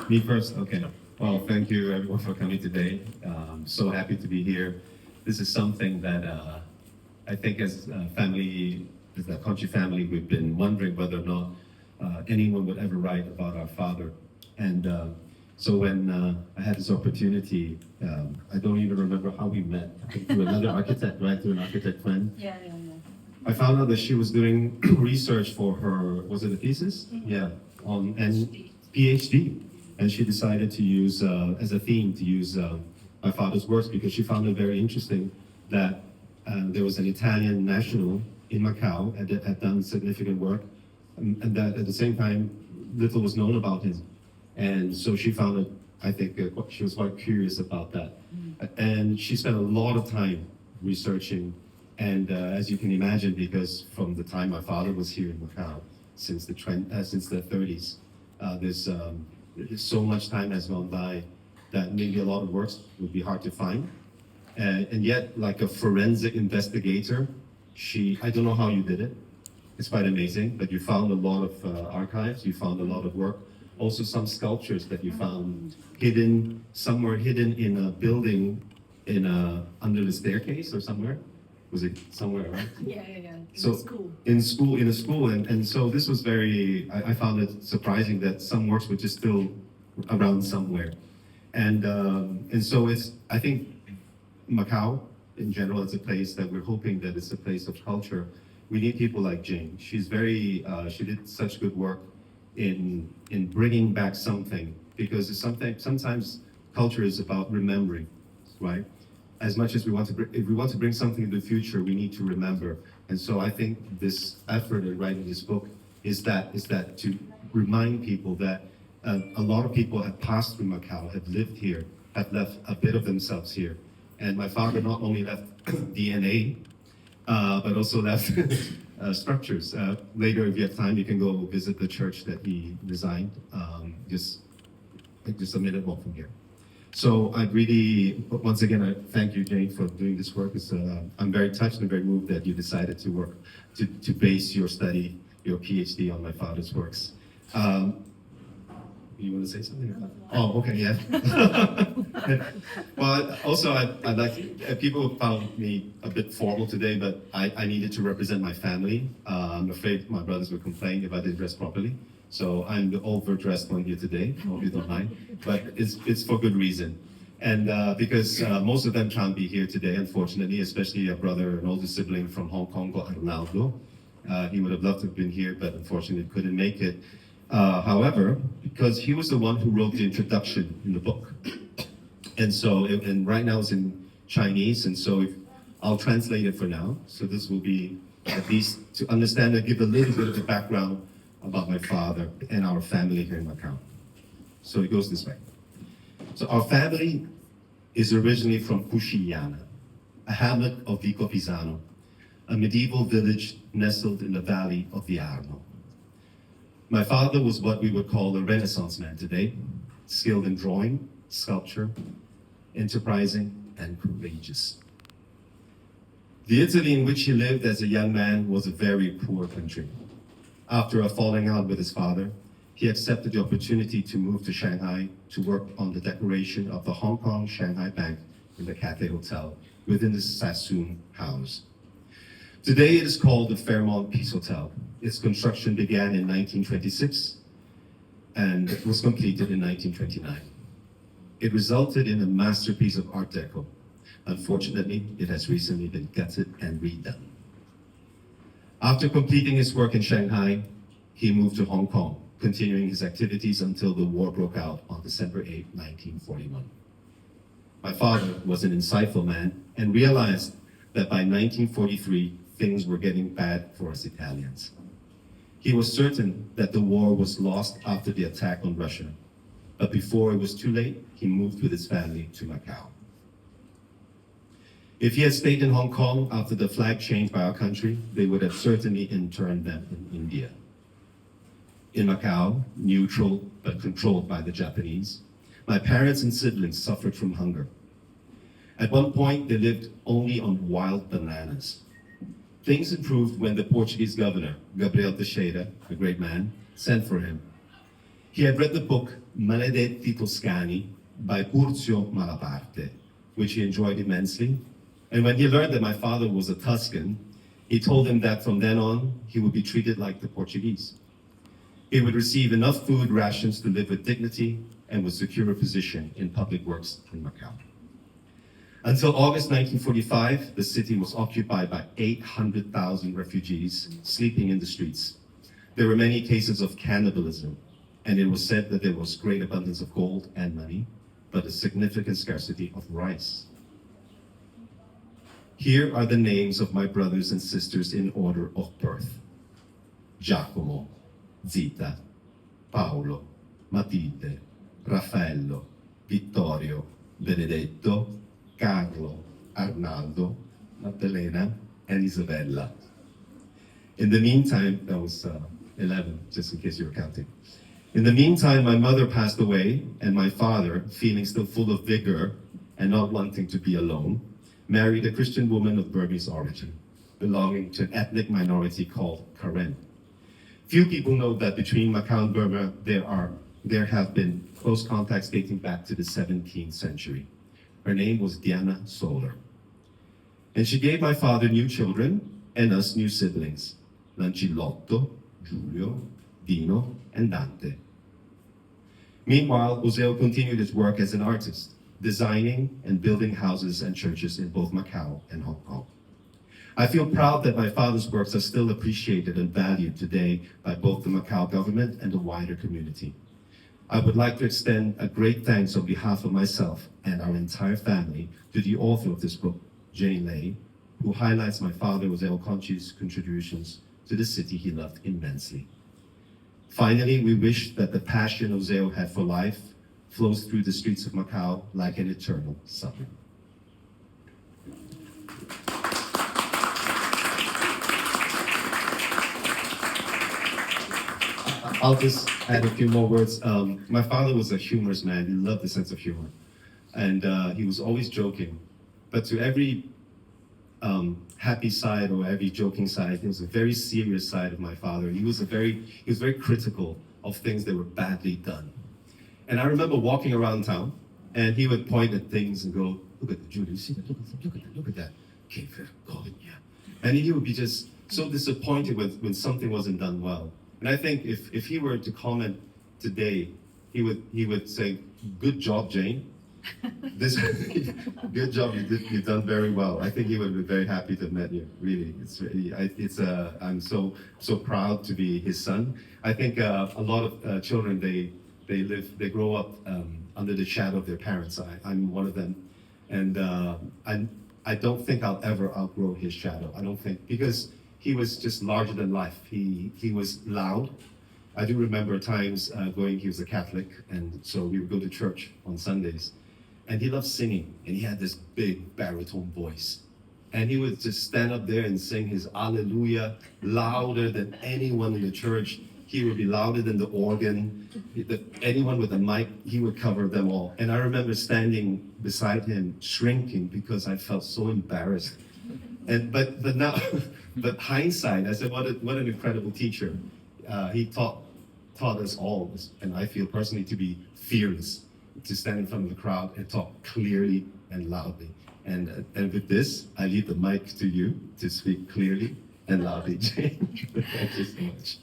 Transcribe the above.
Me first? Okay. Well, thank you everyone for coming today. So happy to be here. This is something that I think as a family, as the Acconci family, we've been wondering whether or not anyone would ever write about our father. And so when I had this opportunity, I don't even remember how we met. I think through another architect, right? Through an architect friend. Yeah. I found out that she was doing research for her, was it a thesis? Yeah, on and PhD. And she decided to use, as a theme, to use my father's works because she found it very interesting that there was an Italian national in Macau that had done significant work, and that at the same time, little was known about him. And so she found it, I think, she was quite curious about that. And she spent a lot of time researching. And as you can imagine, because from the time my father was here in Macau, since the 30s, there's so much time has gone by that maybe a lot of works would be hard to find. And yet, like a forensic investigator, I don't know how you did it. It's quite amazing, but you found a lot of archives, you found a lot of work. Also some sculptures that you found somewhere hidden in a building under the staircase or somewhere. Was it somewhere, right? Yeah. In a school, and so this was I found it surprising that some works were just still around somewhere, and so I think Macau in general is a place that we're hoping that it's a place of culture. We need people like Jane. She did such good work in bringing back something, because sometimes culture is about remembering, right? As much as if we want to bring something in the future, we need to remember. And so I think this effort in writing this book is that to remind people that a lot of people have passed through Macau, have lived here, have left a bit of themselves here. And my father not only left DNA, but also left structures. Later, if you have time, you can go visit the church that he designed, just a minute walk from here. So once again, I thank you, Jane, for doing this work. I'm very touched and very moved that you decided to base your study, your PhD on my father's works. You want to say something about that? Oh, okay, yeah. Well, also, I'd like to, people found me a bit formal today, but I needed to represent my family. I'm afraid my brothers would complain if I didn't dress properly. So I'm the overdressed one here today, hope you don't mind, but it's for good reason. And because most of them can't be here today, unfortunately, especially a brother, an older sibling from Hong Kong called Arnaldo. He would have loved to have been here, but unfortunately couldn't make it. However, because he was the one who wrote the introduction in the book. And so, and right now it's in Chinese, and so I'll translate it for now. So this will be at least to understand and give a little bit of the background about my father and our family here in Macau. So it goes this way. So our family is originally from Puciana, a hamlet of Vico Pisano, a medieval village nestled in the valley of the Arno. My father was what we would call a Renaissance man today, skilled in drawing, sculpture, enterprising, and courageous. The Italy in which he lived as a young man was a very poor country. After a falling out with his father, he accepted the opportunity to move to Shanghai to work on the decoration of the Hong Kong Shanghai Bank in the Cathay Hotel within the Sassoon House. Today it is called the Fairmont Peace Hotel. Its construction began in 1926 and it was completed in 1929. It resulted in a masterpiece of Art Deco. Unfortunately, it has recently been gutted and redone. After completing his work in Shanghai, he moved to Hong Kong, continuing his activities until the war broke out on December 8, 1941. My father was an insightful man and realized that by 1943, things were getting bad for us Italians. He was certain that the war was lost after the attack on Russia, but before it was too late, he moved with his family to Macau. If he had stayed in Hong Kong after the flag changed by our country, they would have certainly interned them in India. In Macau, neutral but controlled by the Japanese, my parents and siblings suffered from hunger. At one point, they lived only on wild bananas. Things improved when the Portuguese governor, Gabriel Teixeira, a great man, sent for him. He had read the book Maledetti Toscani by Curzio Malaparte, which he enjoyed immensely. And when he learned that my father was a Tuscan, he told him that from then on, he would be treated like the Portuguese. He would receive enough food rations to live with dignity and would secure a position in public works in Macau. Until August 1945, the city was occupied by 800,000 refugees sleeping in the streets. There were many cases of cannibalism, and it was said that there was great abundance of gold and money, but a significant scarcity of rice. Here are the names of my brothers and sisters in order of birth. Giacomo, Zita, Paolo, Matilde, Raffaello, Vittorio, Benedetto, Carlo, Arnaldo, Maddalena, and Isabella. In the meantime, that was 11, just in case you were counting. In the meantime, my mother passed away, and my father, feeling still full of vigor and not wanting to be alone, married a Christian woman of Burmese origin, belonging to an ethnic minority called Karen. Few people know that between Macau and Burma, there have been close contacts dating back to the 17th century. Her name was Diana Solar. And she gave my father new children and us new siblings, Lancillotto, Julio, Dino, and Dante. Meanwhile, Oseo continued his work as an artist, designing and building houses and churches in both Macau and Hong Kong. I feel proud that my father's works are still appreciated and valued today by both the Macau government and the wider community. I would like to extend a great thanks on behalf of myself and our entire family to the author of this book, Jane Lei, who highlights my father Oseo Acconci's contributions to the city he loved immensely. Finally, we wish that the passion Oseo had for life flows through the streets of Macau like an eternal summer. I'll just add a few more words. My father was a humorous man. He loved the sense of humor. And he was always joking. But to every happy side or every joking side, there was a very serious side of my father. He was very critical of things that were badly done. And I remember walking around town, and he would point at things and go, "Look at that, Julio, see that? Look at that. Que vergonha." And he would be just so disappointed when something wasn't done well. And I think if he were to comment today, he would say, "Good job, Jane. This good job. You've done very well." I think he would be very happy to have met you. Really, I'm so proud to be his son. I think a lot of children they grow up under the shadow of their parents. I'm one of them, and I don't think I'll ever outgrow his shadow. I don't think, because he was just larger than life. He was loud. I do remember times he was a Catholic, and so we would go to church on Sundays. And he loved singing, and he had this big baritone voice. And he would just stand up there and sing his Alleluia louder than anyone in the church. He would be louder than the organ. Anyone with a mic, he would cover them all. And I remember standing beside him, shrinking because I felt so embarrassed. But now, but hindsight, I said, what an incredible teacher. He taught us all, and I feel personally, to be fearless, to stand in front of the crowd and talk clearly and loudly. And with this, I leave the mic to you to speak clearly and loudly, Jane. Thank you so much.